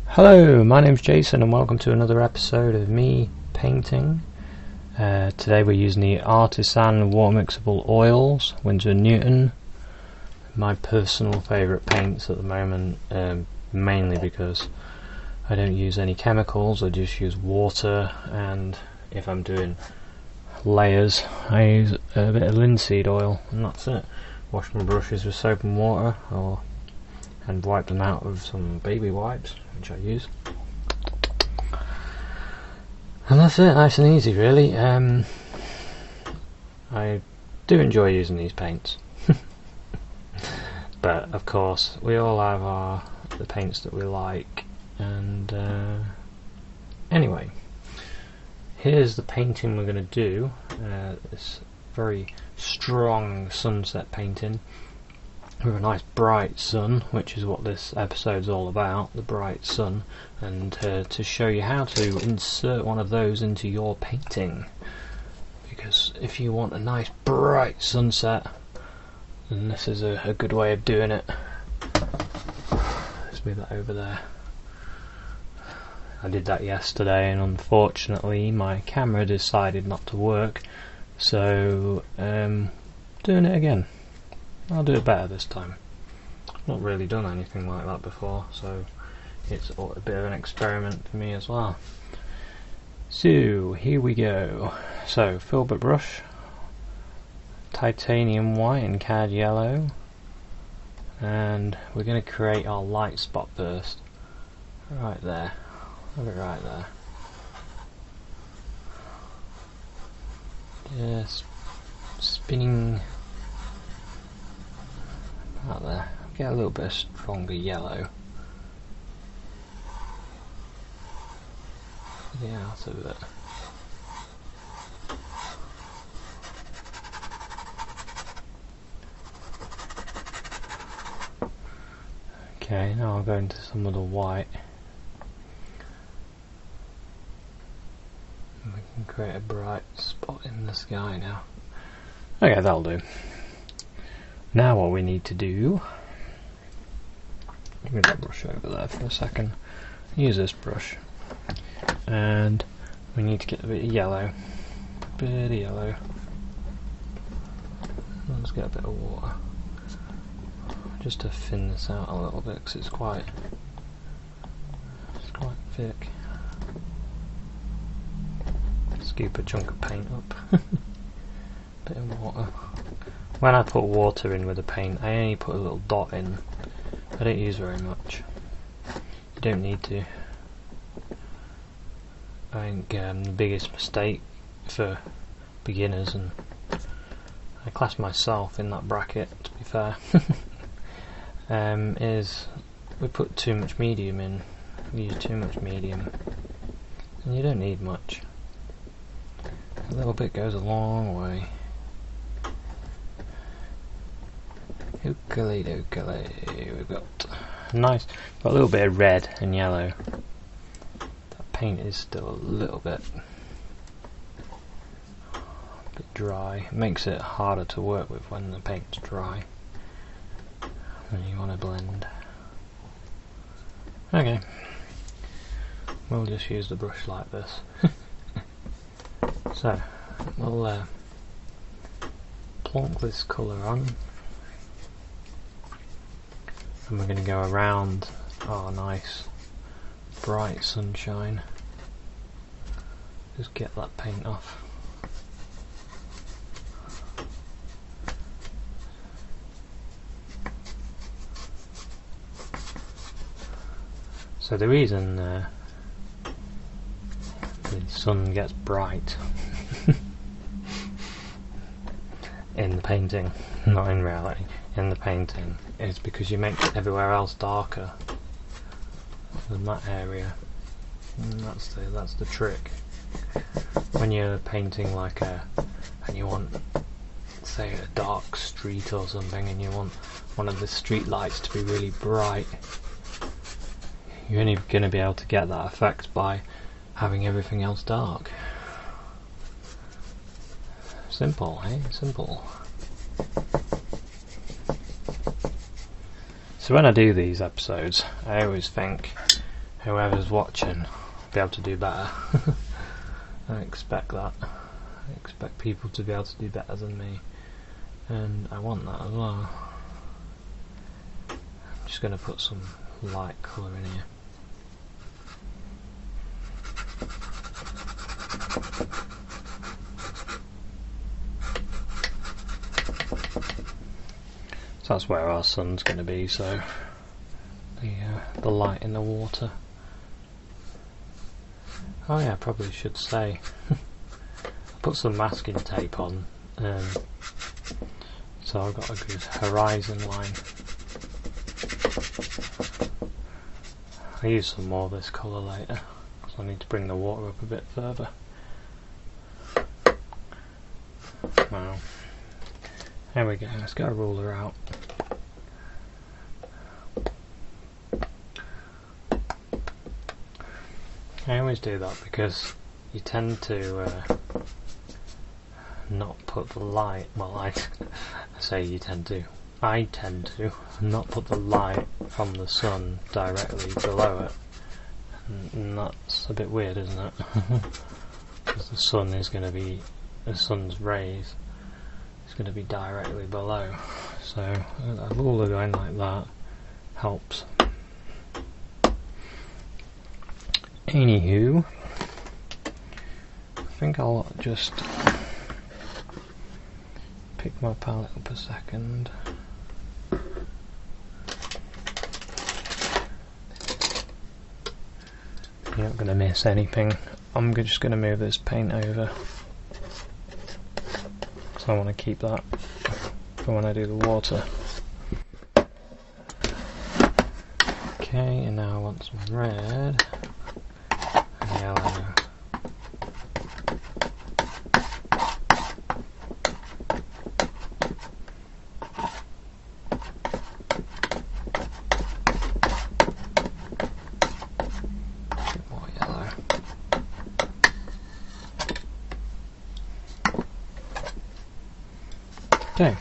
Hello, my name's Jason and welcome to another episode of me painting. Today we're using the Artisan water mixable oils, Winsor & Newton. My personal favourite paints at the moment, mainly because I don't use any chemicals, I just use water, and if I'm doing layers I use a bit of linseed oil and that's it. Wash my brushes with soap and water and wipe them out with some baby wipes, which I use. And that's it, nice and easy really. I do enjoy using these paints. But of course we all have the paints that we like, and anyway, here's the painting we're going to do. This very strong sunset painting with a nice bright sun, which is what this episode's all about, the bright sun, and to show you how to insert one of those into your painting, because if you want a nice bright sunset, then this is a good way of doing it. Let's move that over there. I did that yesterday and unfortunately my camera decided not to work, so doing it again. I'll do it better this time. I've not really done anything like that before, so it's a bit of an experiment for me as well. So here we go. So filbert brush, titanium white and cad yellow, and we're going to create our light spot first. Right there. Have it right there. Just spinning out there. Get a little bit of stronger yellow. Get out of it. Okay, now I'll go into some of the white. And we can create a bright spot in the sky now. Okay, that'll do. Now what we need to do, move that brush over there for a second, use this brush, and we need to get a bit of yellow, let's get a bit of water, just to thin this out a little bit because it's quite thick. Scoop a chunk of paint up, bit of water. When I put water in with the paint, I only put a little dot in. I don't use very much. You don't need to. I think the biggest mistake for beginners, and I class myself in that bracket to be fair, is we put too much medium in. We use too much medium, and you don't need much. A little bit goes a long way. Dokey, we've got nice, got a little bit of red and yellow. That paint is still a little bit dry. It makes it harder to work with when the paint's dry, when you want to blend. Okay, we'll just use the brush like this. So we'll plonk this colour on. And we're going to go around our nice bright sunshine. Just get that paint off. So the reason the sun gets bright in the painting, not in reality, in the painting, is because you make everywhere else darker than that area. And that's the trick. When you're painting like and you want, say, a dark street or something, and you want one of the street lights to be really bright, you're only going to be able to get that effect by having everything else dark. Simple, eh? Simple. So when I do these episodes, I always think whoever's watching will be able to do better. I expect that. I expect people to be able to do better than me, and I want that as well. I'm just going to put some light colour in here. So that's where our sun's going to be, so the light in the water. Oh yeah, I probably should say, I put some masking tape on, so I've got a good horizon line. I'll use some more of this colour later, so I need to bring the water up a bit further. Wow. There we go, let's get a ruler out. I always do that because you tend to not put the light, well I say you tend to, I tend to not put the light from the sun directly below it, and that's a bit weird, isn't it? Because the sun is going to be, the sun's rays is going to be directly below, so a ruler going like that helps. Anywho, I think I'll just pick my palette up a second. You're not going to miss anything. I'm just going to move this paint over, so I want to keep that for when I do the water. Okay, and now I want some red. Yellow. Bit more yellow. Okay.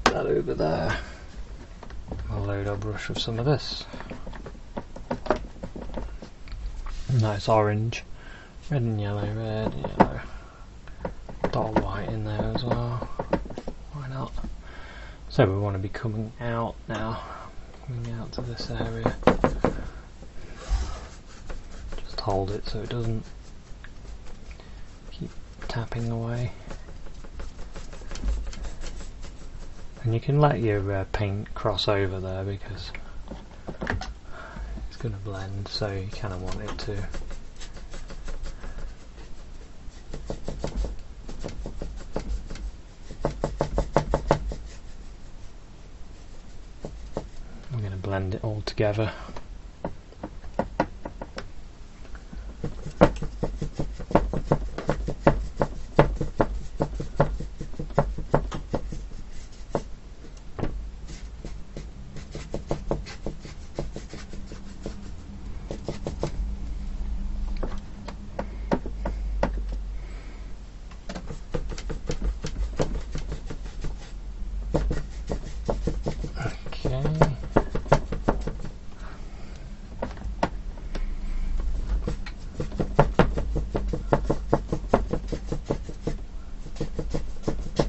That over there. I'll load our brush with some of this. Nice orange, red and yellow, red and yellow. Dot white in there as well. Why not? So we want to be coming out now. Coming out to this area. Just hold it so it doesn't keep tapping away. And you can let your paint cross over there because it's going to blend, so you kind of want it to. I'm going to blend it all together.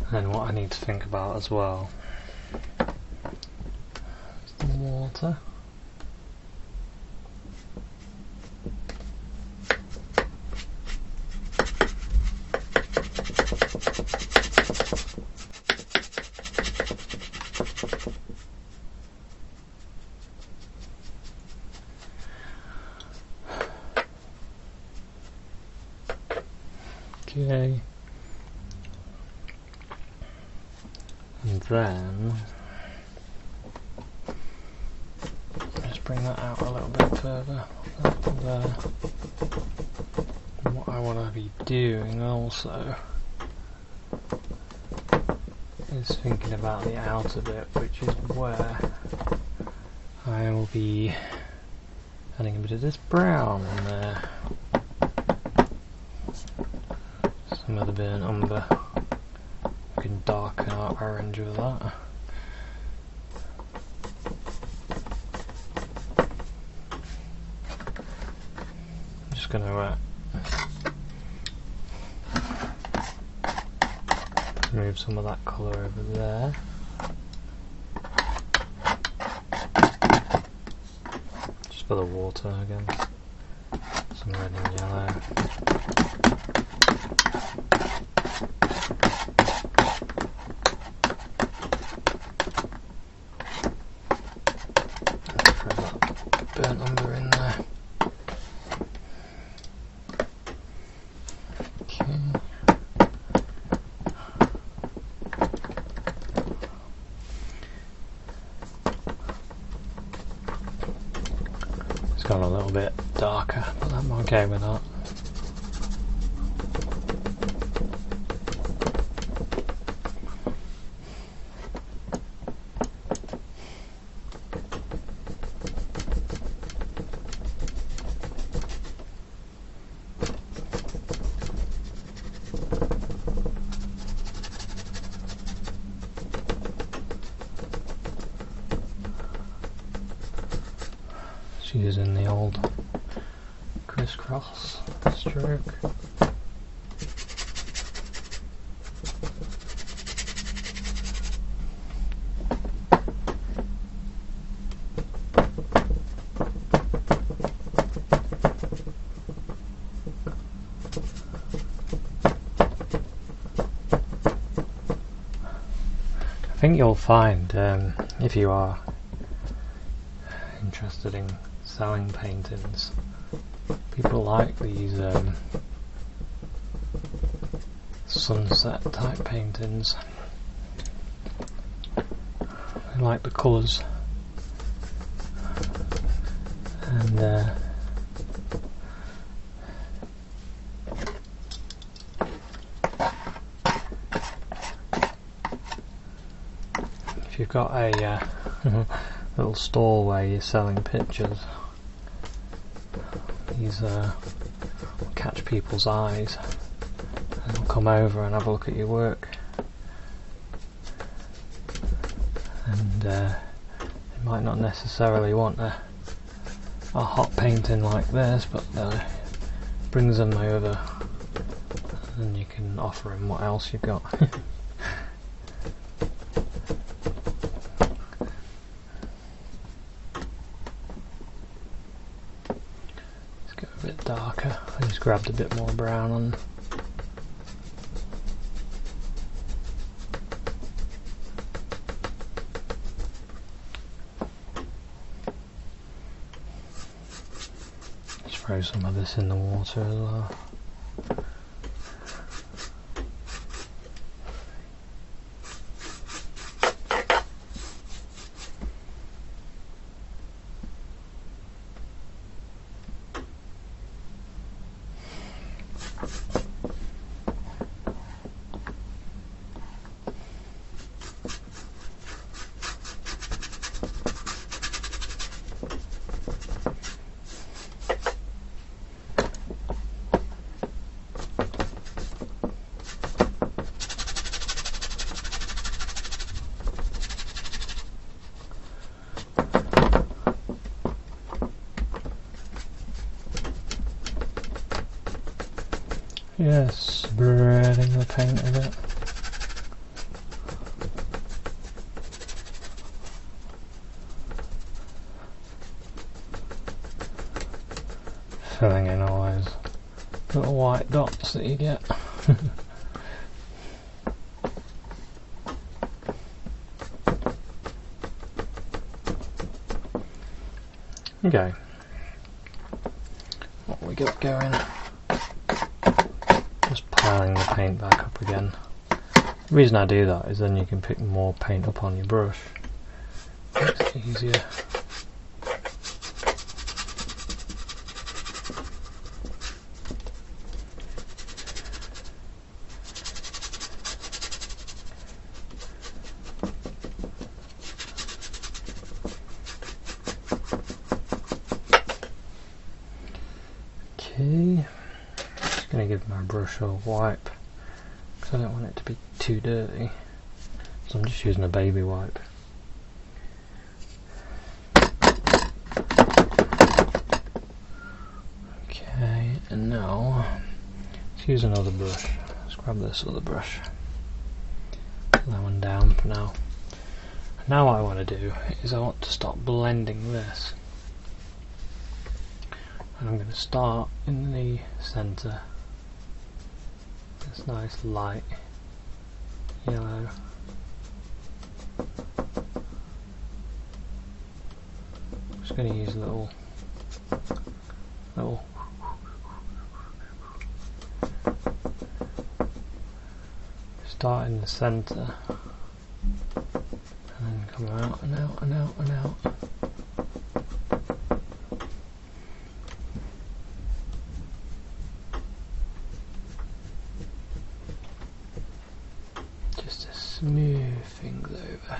And what I need to think about as well is the water. Okay. And then just bring that out a little bit further. Up to there. And what I want to be doing also is thinking about the outer bit, which is where I will be adding a bit of this brown in there. Some of the burnt umber. We can darken our orange with that. I'm just going to move some of that colour over there. Just for the water again. Some red and yellow. Throw that burnt umber in there. Gone a little bit darker, but I'm okay with that. Using the old crisscross stroke. I think you'll find, if you are interested in selling paintings, people like these sunset type paintings. They like the colours, and if you've got a little store where you're selling pictures, these will catch people's eyes and they'll come over and have a look at your work, and they might not necessarily want a hot painting like this, but brings them over and you can offer them what else you've got. Darker. I just grabbed a bit more brown on. Just throw some of this in the water as well. Yes, spreading the paint a bit. Filling in all those little white dots that you get. Okay, what we got going? Just piling the paint back up again. The reason I do that is then you can pick more paint up on your brush. It's easier. going to give my brush a wipe because I don't want it to be too dirty, so I'm just using a baby wipe. Okay, and now let's use another brush. Let's grab this other brush. Put that one down for now. Now what I want to do is I want to start blending this. And I'm going to start in the centre. This nice light yellow. I'm just going to use a little start in the centre and then come out and out and out and out. Just to smooth things over.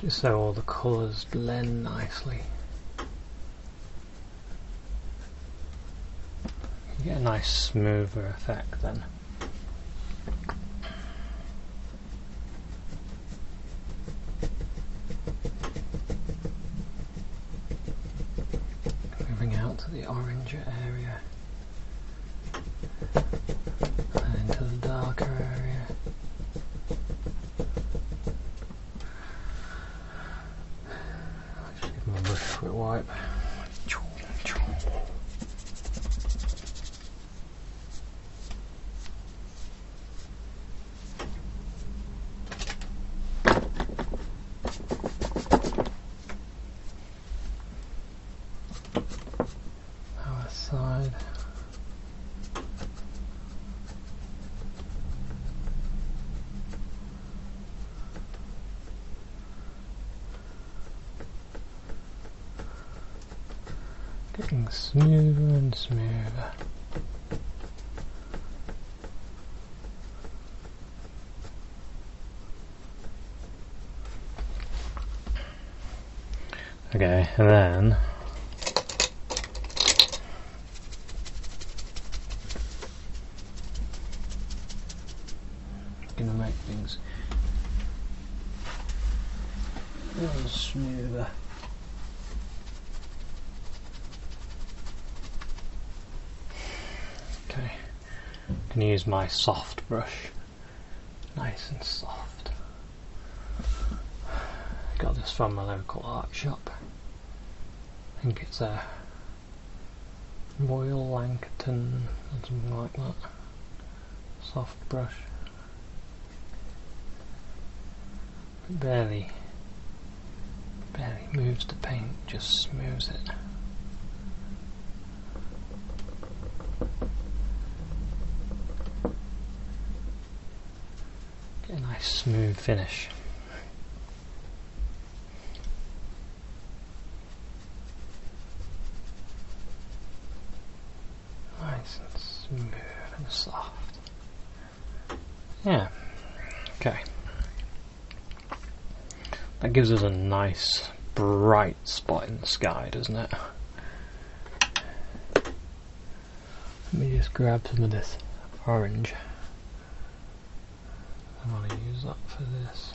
Just so all the colours blend nicely. You get a nice smoother effect then. Moving out to the orange area and into the darker area. Just give my brush a quick wipe. Side. Getting smoother and smoother. Okay, and then gonna make things a little smoother. Okay, I'm gonna use my soft brush, nice and soft. I got this from my local art shop. I think it's a Royal Langton or something like that. Soft brush. Barely moves the paint, just smooths it. Get a nice smooth finish. Nice and smooth and soft. Yeah, okay. That gives us a nice bright spot in the sky, doesn't it? Let me just grab some of this orange. I want to use that for this.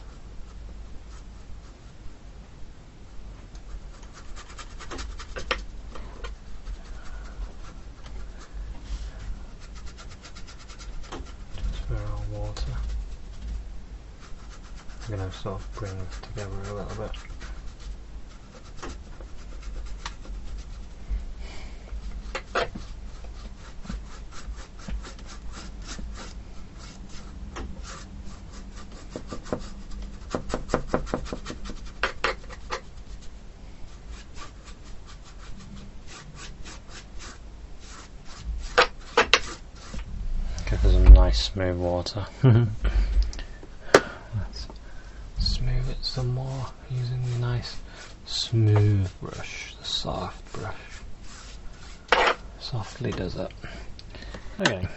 Just for our water. I'm going to sort of bring this together a little bit. Give us some nice smooth water. Let's smooth it some more using the nice smooth brush, the soft brush. Softly does it. Okay.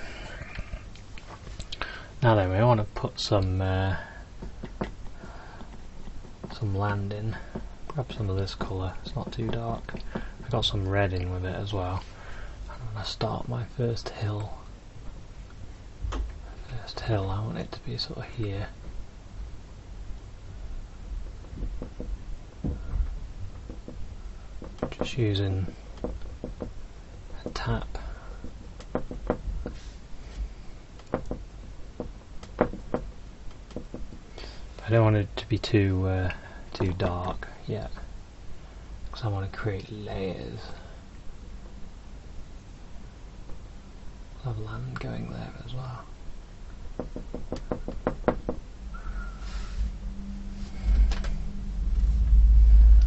Now then, we want to put some land in. grab some of this colour, it's not too dark. I got some red in with it as well. I'm going to start my first hill. First hill, I want it to be sort of here. Just using a tap. I don't want it to be too dark yet, because I want to create layers of land going there as well.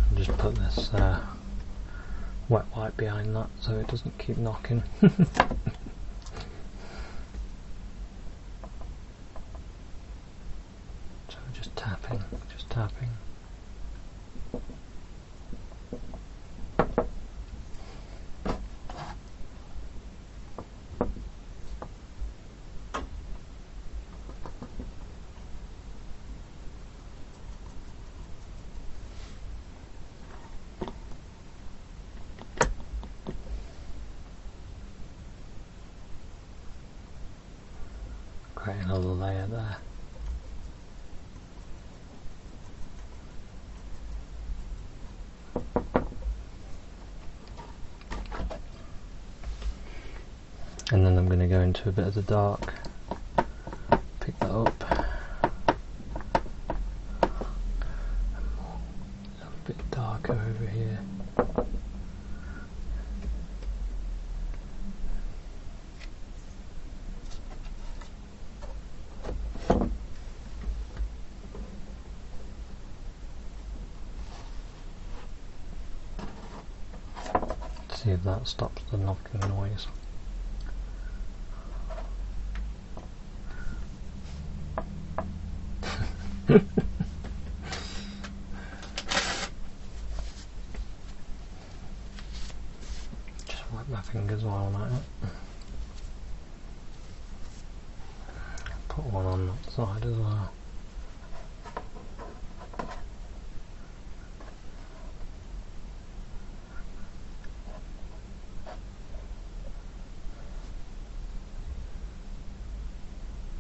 I'll just put this wet white behind that so it doesn't keep knocking. So just tapping. Create another layer there. And then I'm going to go into a bit of the dark, pick that up, a bit darker over here. See if that stops the knocking noise. Just wipe my fingers while I'm at it. Put one on that side as well.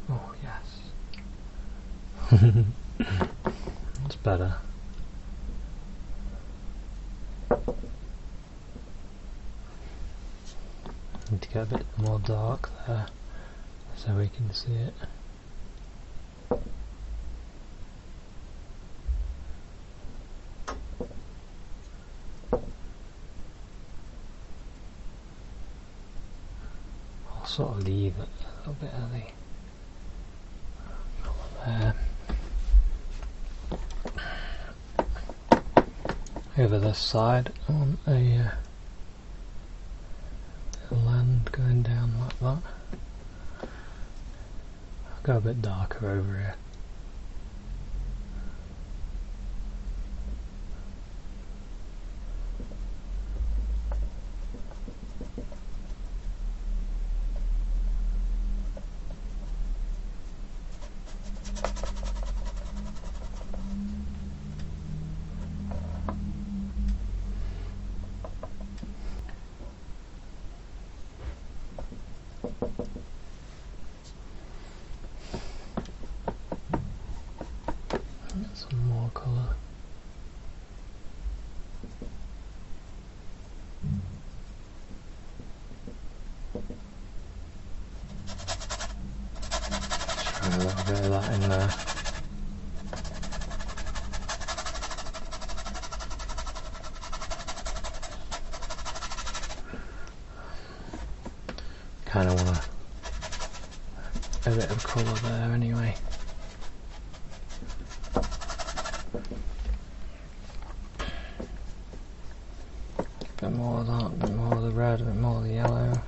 Oh yes. That's better. Need to get a bit more dark there so we can see it. I'll sort of leave it a little bit early. Over this side on a land going down like that. I'll go a bit darker over here. Some more colour. Try a little bit of that in there. Kind of want a bit of colour there anyway. A bit more of that, a bit more of the red, a bit more of the yellow.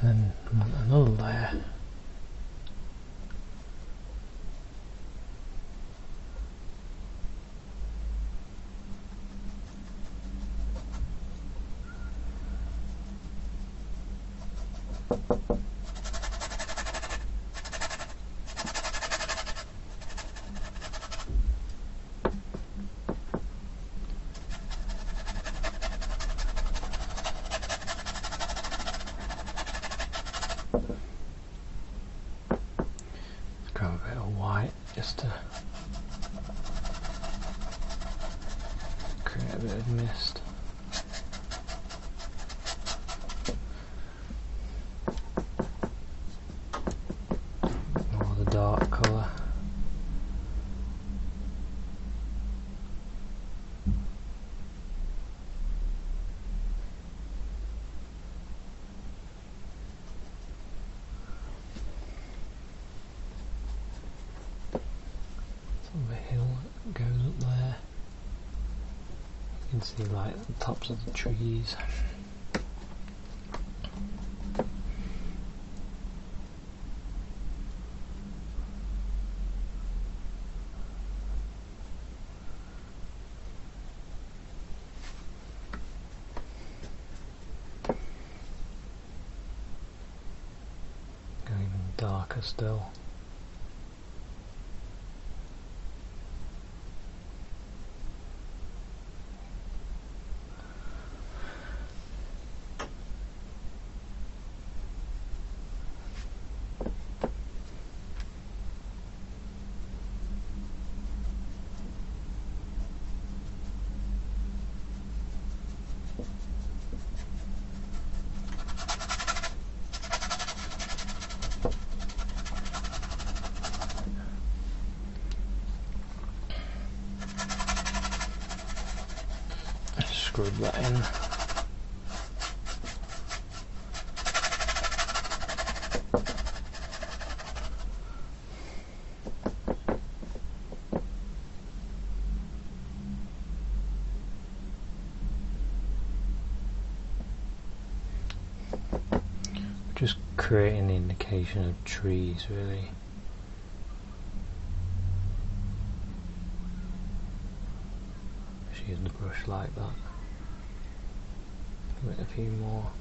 And then another layer. bit of white just to create a bit of mist. More the dark colour. The hill that goes up there, you can see like the tops of the trees. Go even darker still. Scrub that in. Just creating the indication of trees, really. Just use the brush like that. Give it a few more.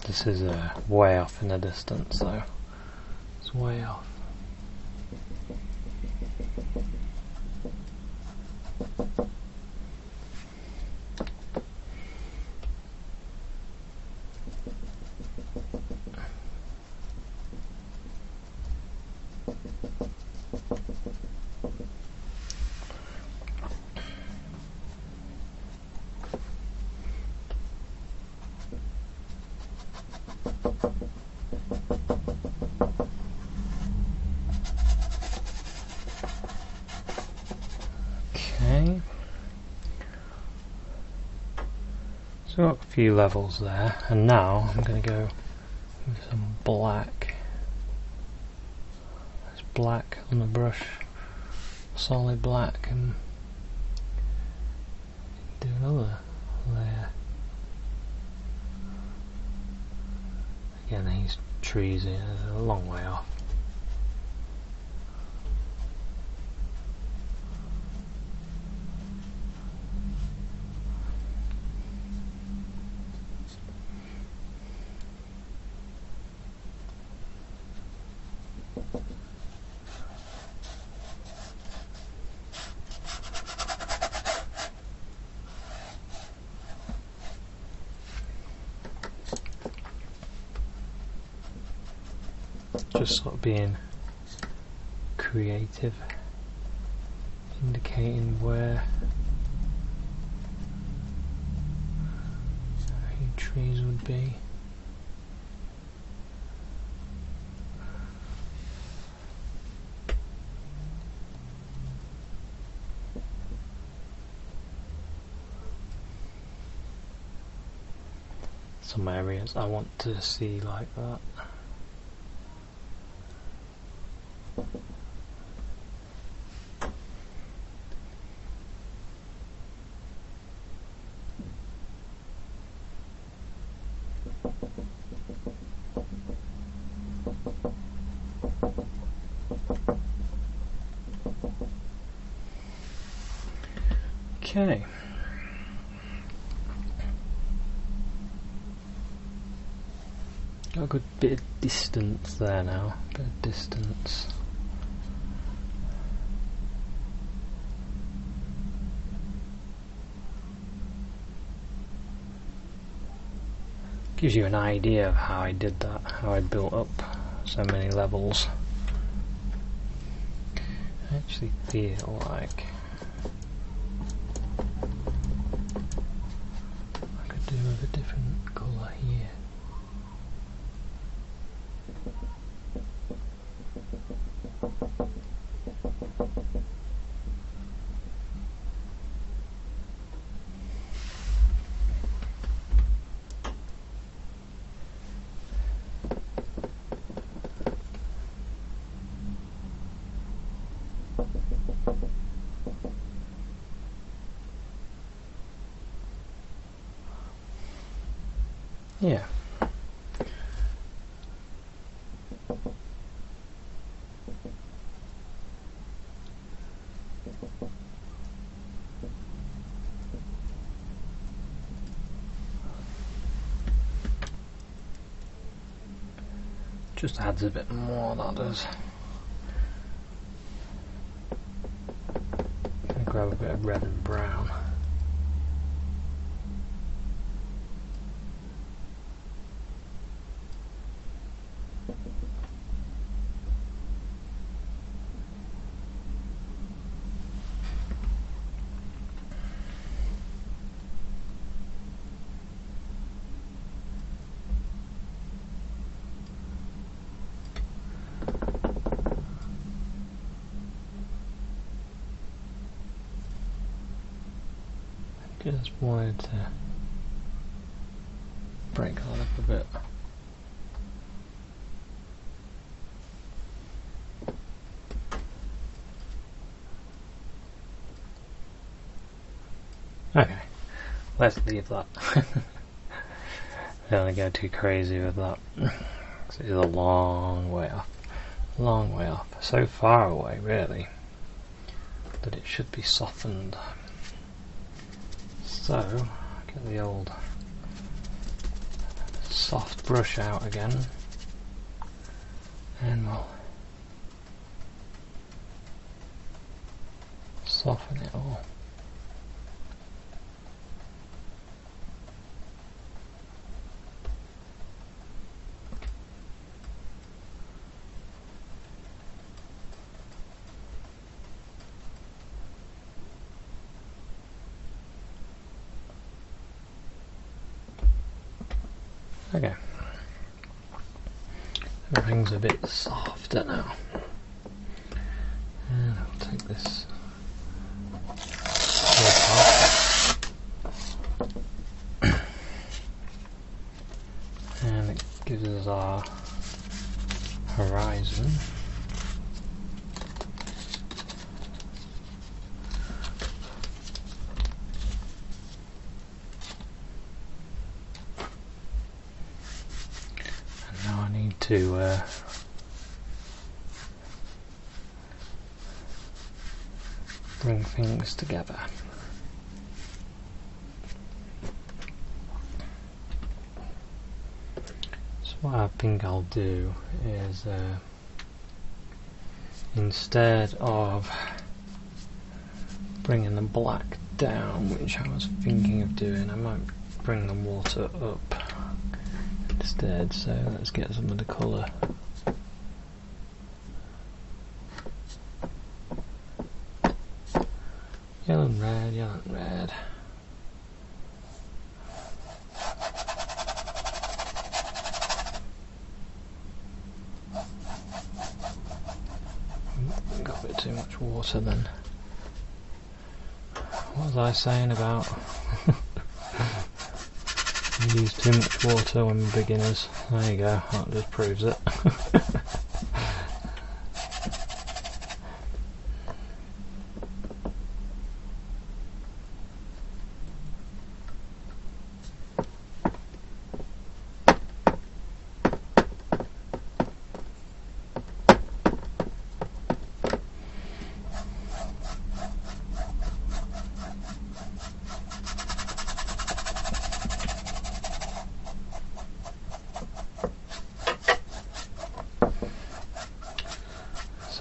This is way off in the distance, though. It's way off. Okay, so I've got a few levels there, and now I'm going to go with some black. There's black on the brush, solid black, and do another layer. Again, these trees are a long way off. Just sort of being creative, indicating where any trees would be. Some areas I want to see like that. Okay. got a good bit of distance there now. A bit of distance. Gives you an idea of how I did that, how I built up so many levels. I actually feel like I could do with a different colour here. Yeah. Just adds a bit more, that does. Gonna grab a bit of red and brown. Just wanted to break that up a bit. Okay, let's leave that. Don't go too crazy with that. It's a long way off. Long way off. So far away, really, that it should be softened. So, get the old soft brush out again, and we'll soften it all. Okay, everything's a bit softer now, and I'll take this off, and it gives us our horizon. To bring things together. So what I think I'll do is instead of bringing the black down, which I was thinking of doing, I might bring the water up instead. So let's get some of the colour. Yellow and red, yellow and red. Got a bit too much water then. What was I saying about use too much water when we're beginners? There you go, that just proves it.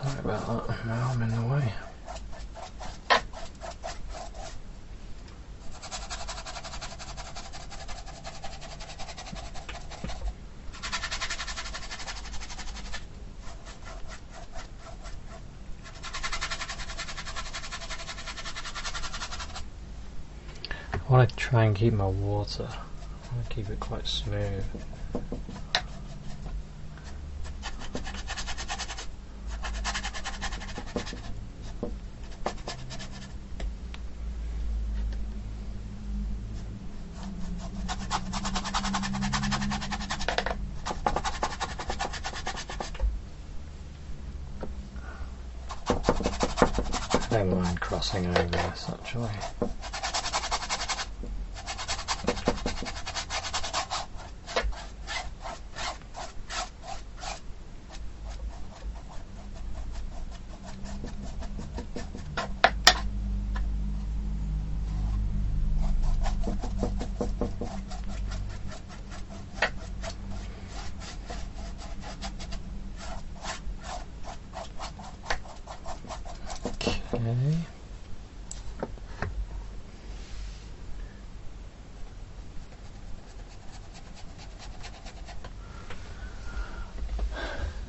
Sorry about that, now I'm in the way. I want to try and keep my water, I want to keep it quite smooth. I don't mind crossing over this actually. Okay.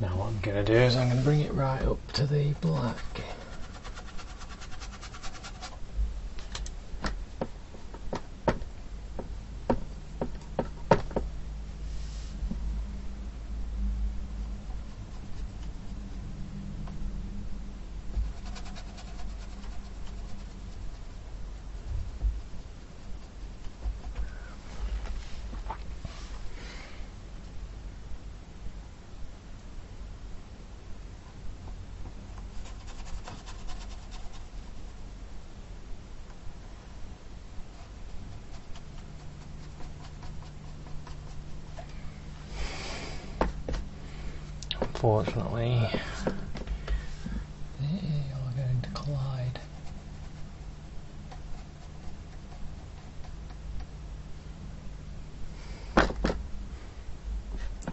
Now what I'm going to do is I'm going to bring it right up to the black. Unfortunately, they are going to collide.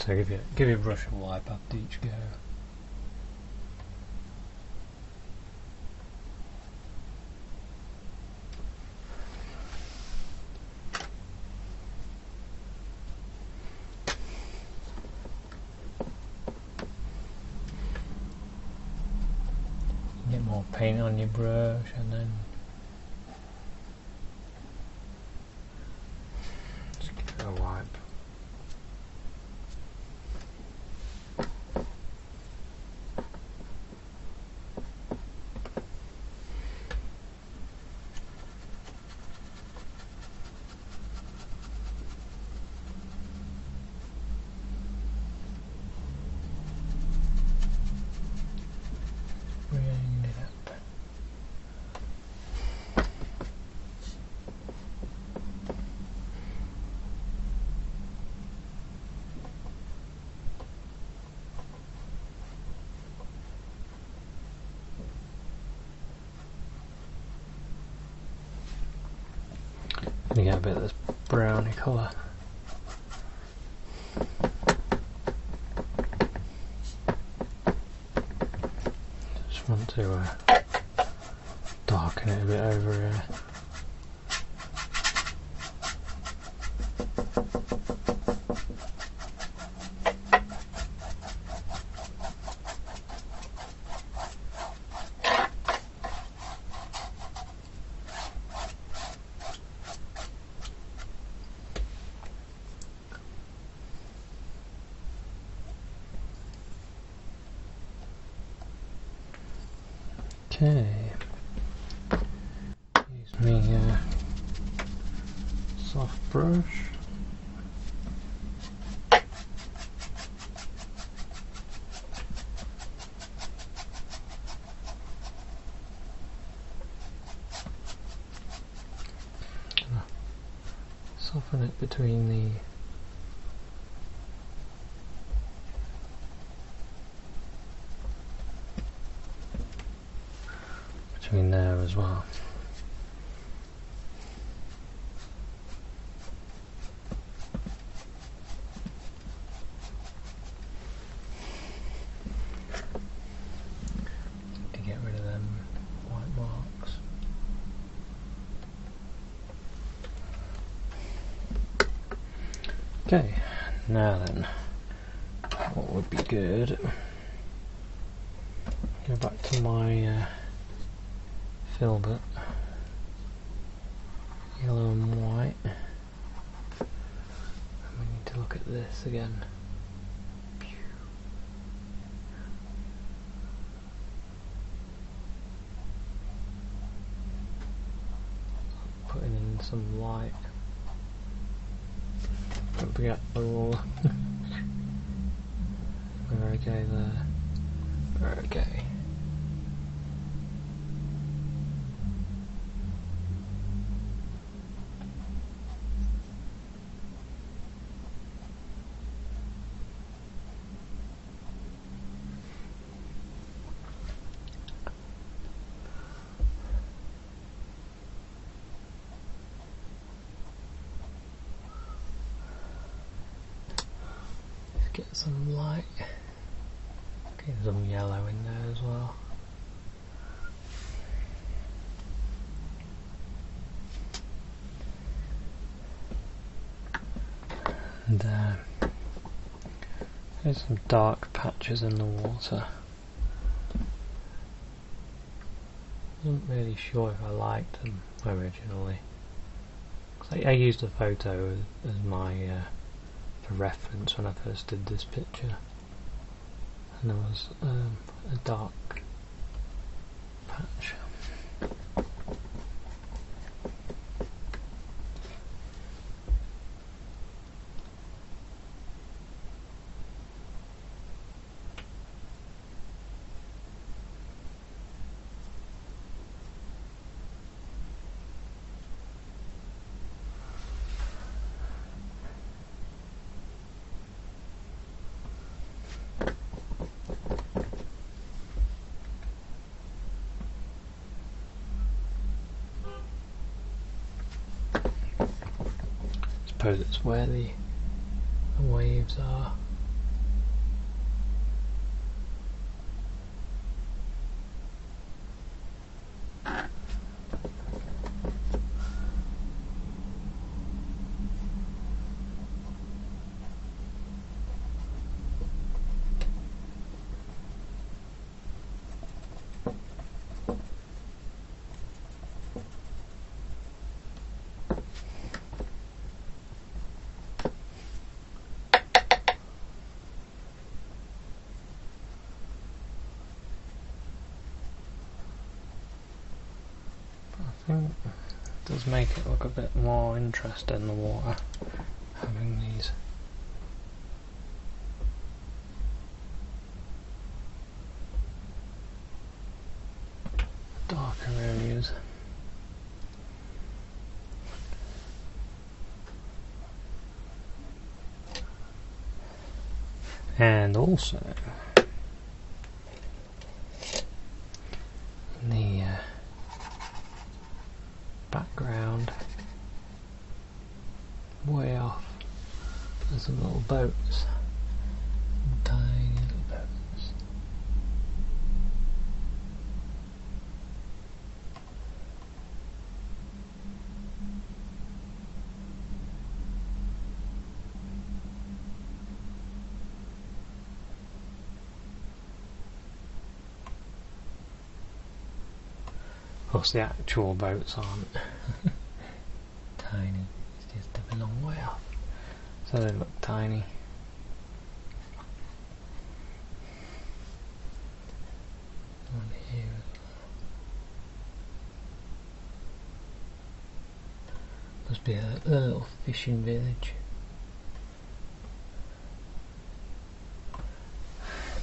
So give you a brush and wipe after each go. Get more paint on your brush and then just give it a wipe. You get a bit of this browny colour. Just want to darken it a bit over here. Okay, use me soft brush. Soften it between there as well. Okay, now then, what would be good? Go back to my filbert, yellow and white. And we need to look at this again. Putting in some light. Don't forget the ruler. We're okay there. We're okay. Get some light. Get some yellow in there as well. And there's some dark patches in the water. Wasn't really sure if I liked them originally. I used a photo as my for reference when I first did this picture, and there was a dark patch. I suppose it's where the waves are. I think it does make it look a bit more interesting in the water, having these darker areas. And also in the background, way off, there's some little boats, some tiny little boats. Of course the actual boats aren't tiny, it's just a long way off, so they look tiny. On here as well. Must be a little fishing village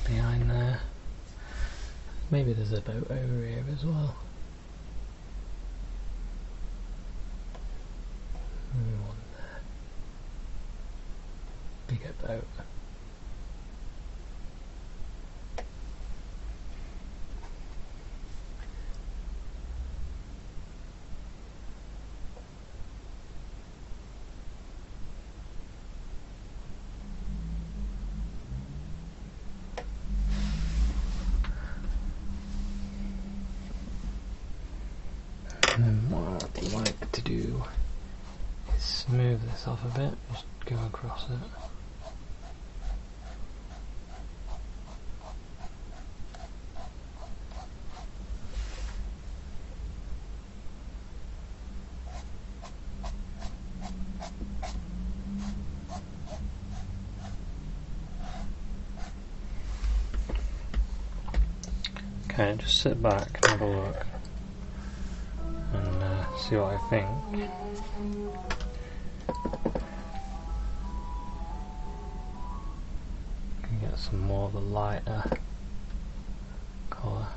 behind there. Maybe there's a boat over here as well. One there. Bigger boat. And then what I'd like to do smooth this off a bit, just go across it. Okay, just sit back and have a look and see what I think. Can get some more of a lighter colour.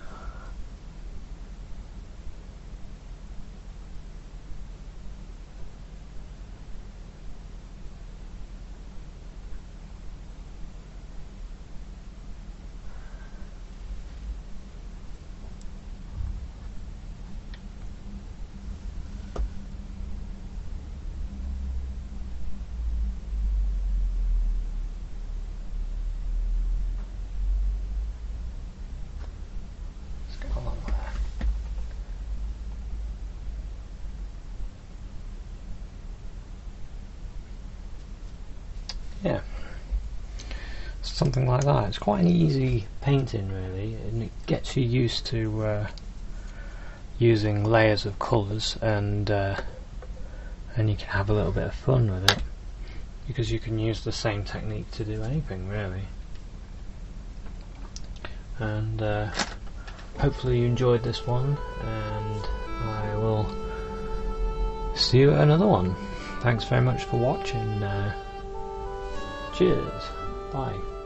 Yeah, something like that. It's quite an easy painting really, and it gets you used to using layers of colours, and you can have a little bit of fun with it, because you can use the same technique to do anything really. And hopefully you enjoyed this one, and I will see you at another one. Thanks very much for watching. Cheers. Bye.